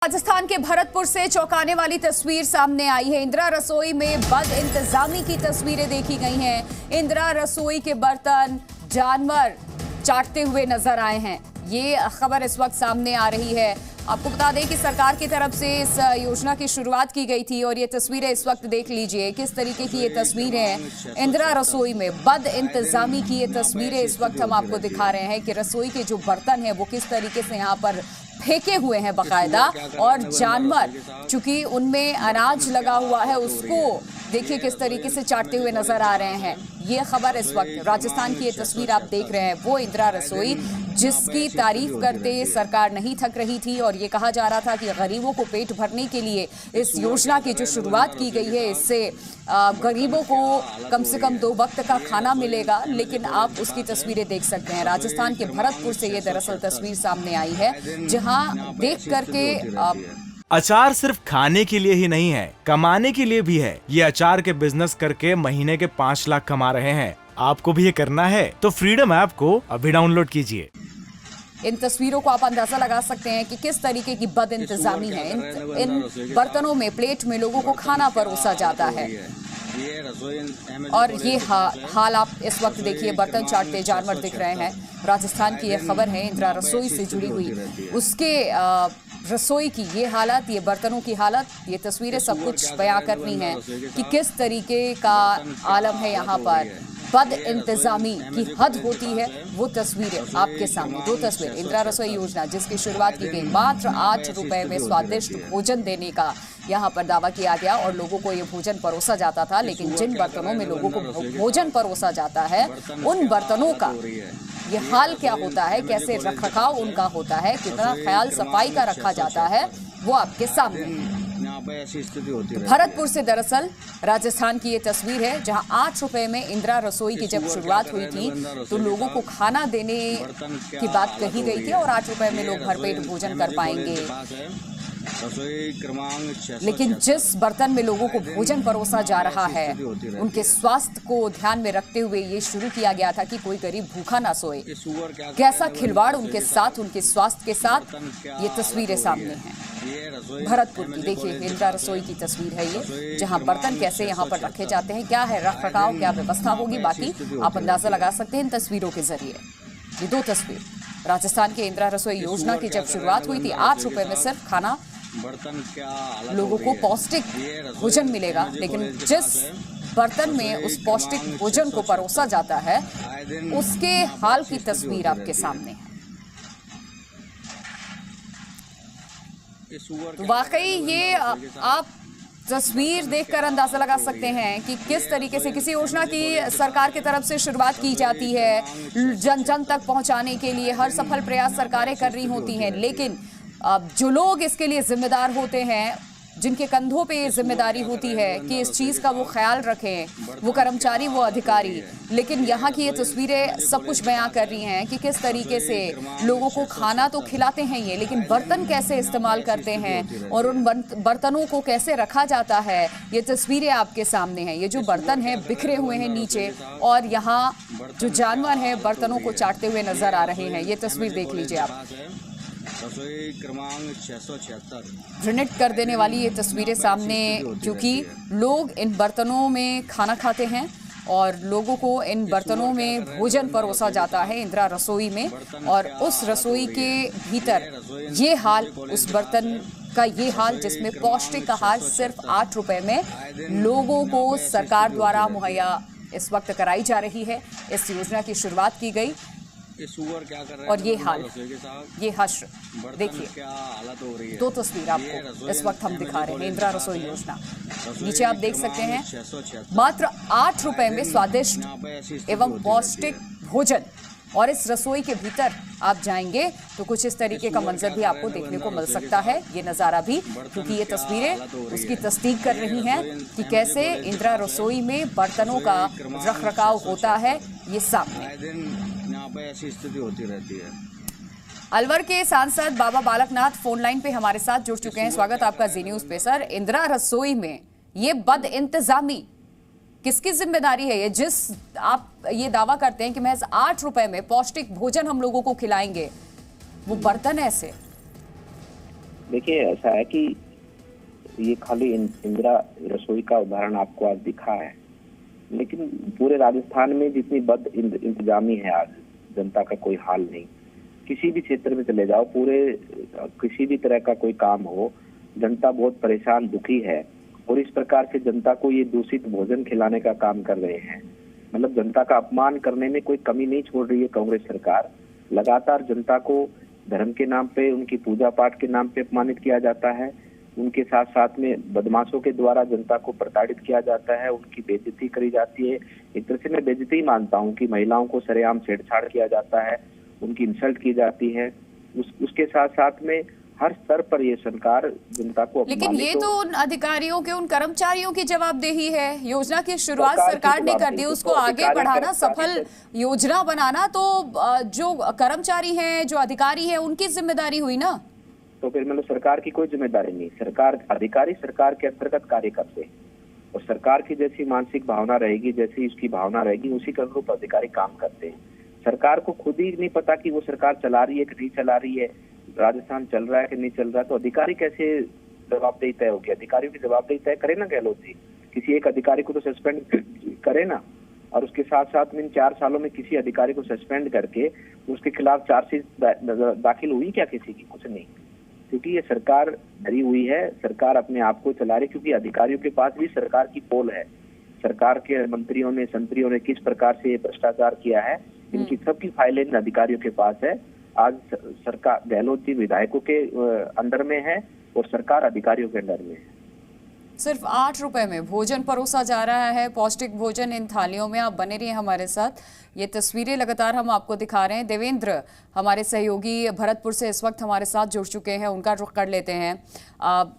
राजस्थान के भरतपुर से चौंकाने वाली तस्वीर सामने आई है। इंदिरा रसोई में बद इंतजामी की तस्वीरें देखी गई हैं। इंदिरा रसोई के बर्तन जानवर चाटते हुए नजर आए हैं। ये खबर इस वक्त सामने आ रही है। आपको बता दें कि सरकार की तरफ से इस योजना की शुरुआत की गई थी और ये तस्वीरें इस वक्त देख लीजिए किस तरीके की ये तस्वीरें हैं। इंदिरा रसोई में बद इंतजामी की ये तस्वीरें इस वक्त हम आपको दिखा रहे हैं कि रसोई के जो बर्तन हैं वो किस तरीके से यहाँ पर फेंके हुए हैं बाकायदा, और जानवर चूंकि उनमें अनाज लगा हुआ है उसको देखिए किस तरीके से चाटते हुए नजर आ रहे हैं। ये खबर इस वक्त राजस्थान की ये तस्वीर आप देख रहे हैं, वो इंदिरा रसोई जिसकी तारीफ करते सरकार नहीं थक रही थी और ये कहा जा रहा था कि गरीबों को पेट भरने के लिए इस योजना की जो शुरुआत की गई है इससे गरीबों को कम से कम 2 वक्त का खाना मिलेगा। लेकिन आप उसकी तस्वीरें देख सकते हैं। राजस्थान के भरतपुर से ये दरअसल तस्वीर सामने आई है जहां देख करके अचार सिर्फ खाने के लिए ही नहीं है, कमाने के लिए भी है। ये अचार के बिजनेस करके महीने के 5 लाख कमा रहे हैं। आपको भी ये करना है तो फ्रीडम ऐप को अभी डाउनलोड कीजिए। इन तस्वीरों को आप अंदाजा लगा सकते हैं कि किस तरीके की बद इंतजामी है। इन बर्तनों में, प्लेट में लोगों को खाना परोसा जाता है और ये हाल आप इस वक्त देखिए, बर्तन चाटते जानवर दिख रहे हैं। राजस्थान की यह खबर है इंदिरा रसोई से जुड़ी हुई। उसके रसोई की ये हालत, ये बर्तनों की हालत, ये तस्वीरें सब कुछ बयां करनी है कि किस तरीके का आलम है यहाँ पर। बद इंतजामी की हद होती है। वो तस्वीरें आपके सामने, 2 तस्वीर। इंदिरा रसोई योजना जिसकी शुरुआत की गई, मात्र 8 रुपए में स्वादिष्ट भोजन देने का यहाँ पर दावा किया गया और लोगों को ये भोजन परोसा जाता था। लेकिन जिन बर्तनों में लोगों को भोजन परोसा जाता है उन बर्तनों का ये हाल क्या होता है, कैसे रखरखाव उनका होता है, कितना ख्याल सफाई का रखा जाता है, वो आपके सामने है। भरतपुर से दरअसल राजस्थान की ये तस्वीर है जहां 8 रुपए में इंदिरा रसोई की जब शुरुआत हुई थी तो लोगों को खाना देने की बात कही गई थी और 8 रुपए में लोग भरपेट भोजन कर पाएंगे। लेकिन जिस बर्तन में लोगों को भोजन परोसा जा रहा है उनके स्वास्थ्य को ध्यान में रखते हुए ये शुरू किया गया था कि कोई गरीब भूखा ना सोए। कैसा खिलवाड़ उनके साथ, उनके स्वास्थ्य के साथ, ये तस्वीरें सामने हैं भरतपुर की। देखिए इंदिरा रसोई की तस्वीर है ये, जहां बर्तन कैसे यहाँ पर रखे जाते हैं, क्या है रख रखाव, क्या व्यवस्था होगी, बाकी आप अंदाजा लगा सकते हैं इन तस्वीरों के जरिए। ये 2 तस्वीर राजस्थान के इंदिरा रसोई योजना की जब शुरुआत हुई थी, 8 रुपए में सिर्फ खाना लोगों को पौष्टिक भोजन मिलेगा। लेकिन जिस बर्तन में उस पौष्टिक भोजन को परोसा जाता है उसके हाल की तस्वीर आपके सामने है। तो वाकई ये आप तस्वीर देखकर अंदाजा लगा सकते हैं कि किस तरीके से किसी योजना की सरकार की तरफ से शुरुआत की जाती है। जन जन तक पहुंचाने के लिए हर सफल प्रयास सरकारें कर रही होती हैं, लेकिन जो लोग इसके लिए जिम्मेदार होते हैं, जिनके कंधों पे ये जिम्मेदारी होती है कि इस चीज़ का वो ख्याल रखें, वो कर्मचारी, वो अधिकारी। लेकिन यहाँ की ये तस्वीरें सब कुछ बयां कर रही हैं कि किस तरीके से लोगों को खाना तो खिलाते हैं ये, लेकिन बर्तन कैसे इस्तेमाल करते हैं और उन बर्तनों को कैसे रखा जाता है, ये तस्वीरें आपके सामने हैं। ये जो बर्तन हैं बिखरे हुए हैं नीचे और यहाँ जो जानवर हैं बर्तनों को चाटते हुए नजर आ रहे हैं। ये तस्वीर देख लीजिए आप, रसोई क्रमांक 676। घृणित कर देने वाली ये तस्वीरें सामने, क्योंकि लोग इन बर्तनों में खाना खाते हैं और लोगों को इन बर्तनों में भोजन परोसा जाता है इंदिरा रसोई में, और उस रसोई के भीतर ये हाल, उस बर्तन का ये हाल जिसमें पौष्टिक आहार सिर्फ 8 रुपए में लोगों को सरकार द्वारा मुहैया इस वक्त कराई जा रही है। इस योजना की शुरुआत की गई और ये हाल, ये हश्र देखिए, क्या हालत हो रही है। 2 तस्वीर आपको इस वक्त हम दिखा रहे हैं। इंदिरा रसोई योजना नीचे आप देख सकते हैं, मात्र 8 रुपए में स्वादिष्ट एवं पौष्टिक भोजन, और इस रसोई के भीतर आप जाएंगे तो कुछ इस तरीके का मंजर भी आपको देखने को मिल सकता है। ये नज़ारा भी, क्योंकि ये तस्वीरें उसकी तस्दीक कर रही हैं कि कैसे इंदिरा रसोई में बर्तनों का रखरखाव होता है। ये सामने ऐसी स्थिति होती रहती है। अलवर के सांसद बाबा बालकनाथ फोन लाइन पे हमारे साथ जुड़ चुके हैं। स्वागत आपका जी न्यूज पे। सर, इंदिरा रसोई में ये बद इंतजामी किसकी जिम्मेदारी है? ये जिस आप ये दावा करते हैं कि महज 8 रुपए में पौष्टिक भोजन हम लोगों को खिलाएंगे, वो बर्तन ऐसे देखिए, ऐसा है कि ये खाली इंदिरा रसोई का उदाहरण आपको आज दिखा है, लेकिन पूरे राजस्थान में जितनी बद इंतजामी है आज, जनता का कोई हाल नहीं। किसी भी क्षेत्र में चले जाओ, पूरे किसी भी तरह का कोई काम हो, जनता बहुत परेशान दुखी है। और इस प्रकार से जनता को ये दूषित भोजन खिलाने का काम कर रहे हैं। मतलब जनता का अपमान करने में कोई कमी नहीं छोड़ रही है कांग्रेस सरकार। लगातार जनता को धर्म के नाम पे, उनकी पूजा पाठ के नाम पे अपमानित किया जाता है। उनके साथ साथ में बदमाशों के द्वारा जनता को प्रताड़ित किया जाता है, उनकी बेइज्जती करी जाती है। एक तरह से मैं बेइज्जती ही मानता हूँ कि महिलाओं को सरेआम छेड़छाड़ किया जाता है, उनकी इंसल्ट की जाती है। उसके साथ साथ में हर स्तर पर ये सरकार जनता को, लेकिन ये तो उन अधिकारियों के, उन कर्मचारियों की जवाबदेही है। योजना की शुरुआत सरकार ने कर दी, उसको आगे बढ़ाना, सफल योजना बनाना तो जो कर्मचारी हैं, जो अधिकारी हैं, उनकी जिम्मेदारी हुई ना। तो फिर मतलब सरकार की कोई जिम्मेदारी नहीं। सरकार, अधिकारी सरकार के अंतर्गत कार्य करते हैं और सरकार की जैसी मानसिक भावना रहेगी, जैसी उसकी भावना रहेगी, उसी के अनुरूप अधिकारी काम करते हैं। सरकार को खुद ही नहीं पता कि वो सरकार चला रही है कि नहीं चला रही है, राजस्थान चल रहा है कि नहीं चल रहा है, तो अधिकारी कैसे जवाबदेही तय होगी? अधिकारियों की जवाबदेही तय करे ना गहलोत जी। किसी एक अधिकारी को तो सस्पेंड करे ना, और उसके साथ साथ में इन 4 सालों में किसी अधिकारी को सस्पेंड करके उसके खिलाफ चार्जशीट दाखिल हुई क्या? किसी की कुछ नहीं, क्योंकि ये सरकार डरी हुई है। सरकार अपने आप को चला रही, क्योंकि अधिकारियों के पास भी सरकार की पोल है। सरकार के मंत्रियों ने, संतरियों ने किस प्रकार से भ्रष्टाचार किया है, इनकी सबकी फाइलें इन अधिकारियों के पास है। आज सरकार गहलोत जी विधायकों के अंडर में है और सरकार अधिकारियों के अंडर में है। सिर्फ 8 रुपए में भोजन परोसा जा रहा है, पौष्टिक भोजन इन थालियों में। आप बने रहिए हमारे साथ, ये तस्वीरें लगातार हम आपको दिखा रहे हैं। देवेंद्र हमारे सहयोगी भरतपुर से इस वक्त हमारे साथ जुड़ चुके हैं, उनका रुख कर लेते हैं।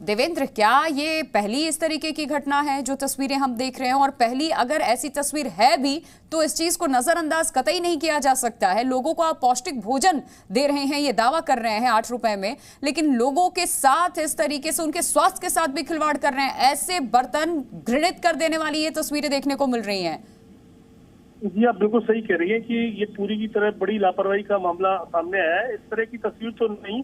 देवेंद्र, क्या ये पहली इस तरीके की घटना है जो तस्वीरें हम देख रहे हैं? और पहली अगर ऐसी तस्वीर है भी तो इस चीज को नजरअंदाज कतई नहीं किया जा सकता है। लोगों को आप पौष्टिक भोजन दे रहे हैं, ये दावा कर रहे हैं 8 रुपए में, लेकिन लोगों के साथ इस तरीके से उनके स्वास्थ्य के साथ भी खिलवाड़ कर रहे हैं। ऐसे बर्तन घृणित कर देने वाली ये तस्वीरें देखने को मिल रही हैं। जी, आप बिल्कुल सही कह रही हैं कि ये पूरी की तरह बड़ी लापरवाही का मामला सामने आया है। इस तरह की तस्वीर तो नहीं,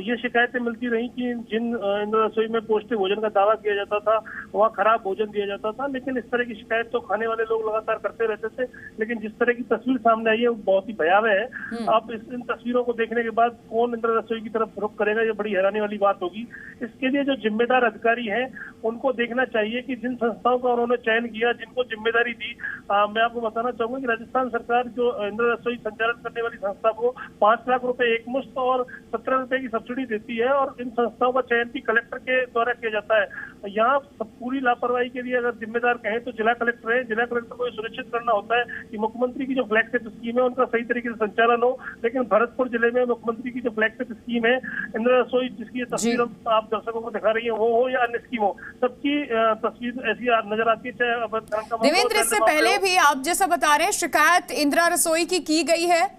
ये शिकायतें मिलती रही कि जिन इंदिरा रसोई में पौष्टिक भोजन का दावा किया जाता था वहाँ खराब भोजन दिया जाता था, लेकिन इस तरह की शिकायत तो खाने वाले लोग लगातार करते रहते थे। लेकिन जिस तरह की तस्वीर सामने आई है वो बहुत ही भयावह है। आप इन तस्वीरों को देखने के बाद कौन इंदिरा रसोई की तरफ रुख करेगा, ये बड़ी हैरानी वाली बात होगी। इसके लिए जो जिम्मेदार अधिकारी हैं उनको देखना चाहिए कि जिन संस्थाओं का उन्होंने चयन किया, जिनको जिम्मेदारी दी, मैं आपको बताना चाहूंगा कि राजस्थान सरकार जो इंदिरा रसोई संचालन करने वाली संस्था को 5 लाख रुपए एक मुश्त और 17 रुपए की सब्सिडी देती है, और इन संस्थाओं का चयन भी कलेक्टर के द्वारा किया जाता है। यहाँ पूरी लापरवाही के लिए अगर जिम्मेदार कहें तो जिला कलेक्टर है। जिला कलेक्टर को सुनिश्चित करना होता है कि मुख्यमंत्री की जो फ्लैगशिप स्कीम है उनका सही तरीके से संचालन हो। लेकिन भरतपुर जिले में मुख्यमंत्री की जो फ्लैगशिप स्कीम है इंदिरा रसोई, जिसकी तस्वीर आप दर्शकों को दिखा रही है, वो हो या अन्य स्कीम हो, सबकी तस्वीर ऐसी नजर आती है। चाहे देवेंद्र, इससे पहले भी आप जैसा बता रहे हैं शिकायत इंदिरा रसोई की गई है?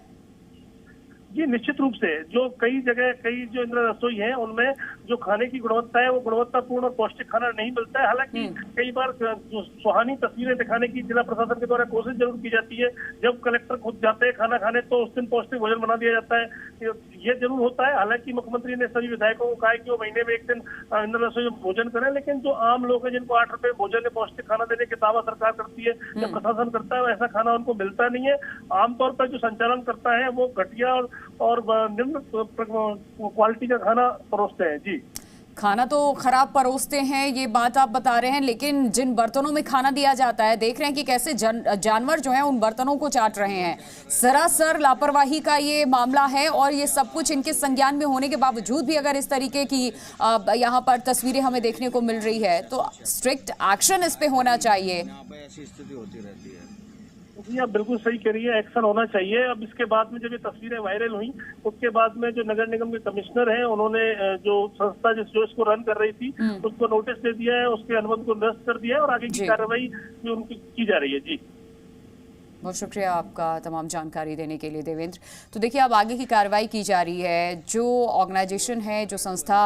जी, निश्चित रूप से जो कई जगह, कई जो इंदिरा रसोई है उनमें जो खाने की गुणवत्ता है वो गुणवत्तापूर्ण और पौष्टिक खाना नहीं मिलता है। हालांकि कई बार सुहानी तस्वीरें दिखाने की जिला प्रशासन के द्वारा कोशिश जरूर की जाती है। जब कलेक्टर खुद जाते हैं खाना खाने तो उस दिन पौष्टिक भोजन बना दिया जाता है, ये जरूर होता है। हालांकि मुख्यमंत्री ने सभी विधायकों को कहा है कि वो महीने में एक दिन इंदिरा रसोई में भोजन करें, लेकिन जो आम लोग हैं जिनको 8 रुपए भोजन में पौष्टिक खाना देने के दावा सरकार करती है या प्रशासन करता है, ऐसा खाना उनको मिलता नहीं है। आमतौर पर जो संचालन करता है वो घटिया और निम्न क्वालिटी का खाना परोसते हैं। जी, खाना तो खराब परोसते हैं, ये बात आप बता रहे हैं, लेकिन जिन बर्तनों में खाना दिया जाता है देख रहे हैं कि कैसे जानवर जो हैं उन बर्तनों को चाट रहे हैं। सरासर लापरवाही का ये मामला है, और ये सब कुछ इनके संज्ञान में होने के बावजूद भी अगर इस तरीके की यहाँ पर तस्वीरें हमें देखने को मिल रही है तो स्ट्रिक्ट एक्शन इस पे होना चाहिए। यहाँ पे ऐसी स्थिति होती रहती है। जी, आप बिल्कुल सही कह रही है, एक्शन होना चाहिए। अब इसके बाद में जब ये तस्वीरें वायरल हुई उसके बाद में जो नगर निगम के कमिश्नर हैं उन्होंने जो संस्था जो इसको रन कर रही थी उसको नोटिस दे दिया है, उसके अनुबंध को निरस्त कर दिया है और आगे की कार्रवाई उनकी की जा रही है। जी, बहुत शुक्रिया आपका तमाम जानकारी देने के लिए देवेंद्र। तो देखिए अब आगे की कार्रवाई की जा रही है। जो ऑर्गेनाइजेशन है, जो संस्था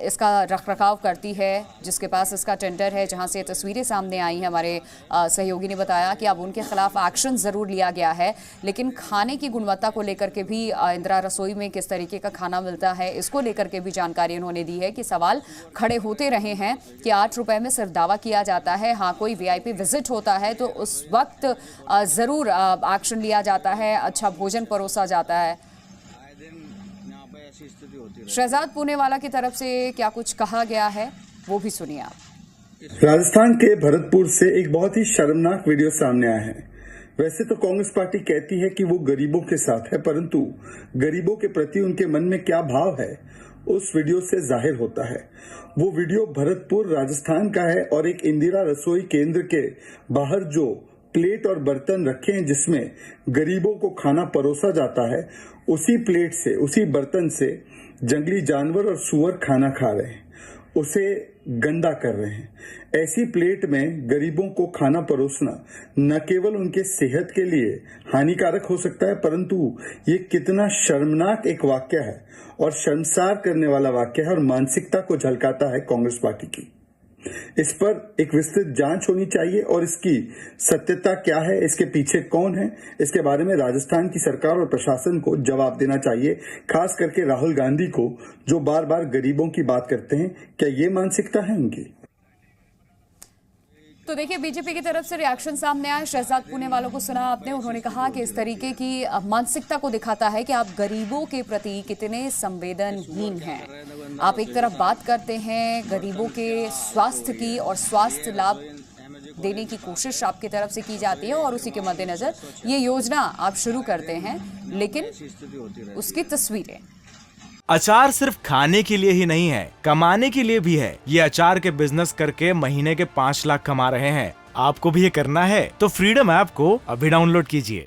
इसका रखरखाव करती है, जिसके पास इसका टेंडर है, जहां से तस्वीरें सामने आई हैं, हमारे सहयोगी ने बताया कि अब उनके खिलाफ एक्शन ज़रूर लिया गया है, लेकिन खाने की गुणवत्ता को लेकर के भी, इंदिरा रसोई में किस तरीके का खाना मिलता है, इसको लेकर के भी जानकारी उन्होंने दी है कि सवाल खड़े होते रहे हैं कि 8 रुपए में सिर्फ दावा किया जाता है। हाँ, कोई VIP विजिट होता है तो उस वक्त जरूर एक्शन लिया जाता है, अच्छा भोजन परोसा जाता है। शहजाद पूनेवाला की तरफ से क्या कुछ कहा गया है वो भी सुनिए आप। राजस्थान के भरतपुर से एक बहुत ही शर्मनाक वीडियो सामने आया है। वैसे तो कांग्रेस पार्टी कहती है कि वो गरीबों के साथ है, परंतु गरीबों के प्रति उनके मन में क्या भाव है उस वीडियो से जाहिर होता है। वो वीडियो भरतपुर राजस्थान का है और एक इंदिरा रसोई केंद्र के बाहर जो प्लेट और बर्तन रखे हैं जिसमें गरीबों को खाना परोसा जाता है, उसी प्लेट से, उसी बर्तन से जंगली जानवर और सूअर खाना खा रहे हैं, उसे गंदा कर रहे हैं। ऐसी प्लेट में गरीबों को खाना परोसना न केवल उनके सेहत के लिए हानिकारक हो सकता है, परंतु ये कितना शर्मनाक एक वाक्य है और शर्मसार करने वाला वाक्य है और मानसिकता को झलकाता है कांग्रेस पार्टी की। इस पर एक विस्तृत जांच होनी चाहिए और इसकी सत्यता क्या है, इसके पीछे कौन है, इसके बारे में राजस्थान की सरकार और प्रशासन को जवाब देना चाहिए। खास करके राहुल गांधी को, जो बार बार गरीबों की बात करते हैं। क्या ये मानसिकता है उनकी? तो देखिए बीजेपी की तरफ से रिएक्शन सामने आया। शहजाद पूनेवाला को सुना आपने, उन्होंने कहा कि इस तरीके की मानसिकता को दिखाता है कि आप गरीबों के प्रति कितने संवेदनहीन हैं। आप एक तरफ बात करते हैं गरीबों के स्वास्थ्य की और स्वास्थ्य लाभ देने की कोशिश आपकी तरफ से की जाती है और उसी के मद्देनजर ये योजना आप शुरू करते हैं, लेकिन उसकी तस्वीरें। अचार सिर्फ खाने के लिए ही नहीं है, कमाने के लिए भी है। ये अचार के बिजनेस करके महीने के 5 लाख कमा रहे हैं। आपको भी ये करना है तो फ्रीडम ऐप को अभी डाउनलोड कीजिए।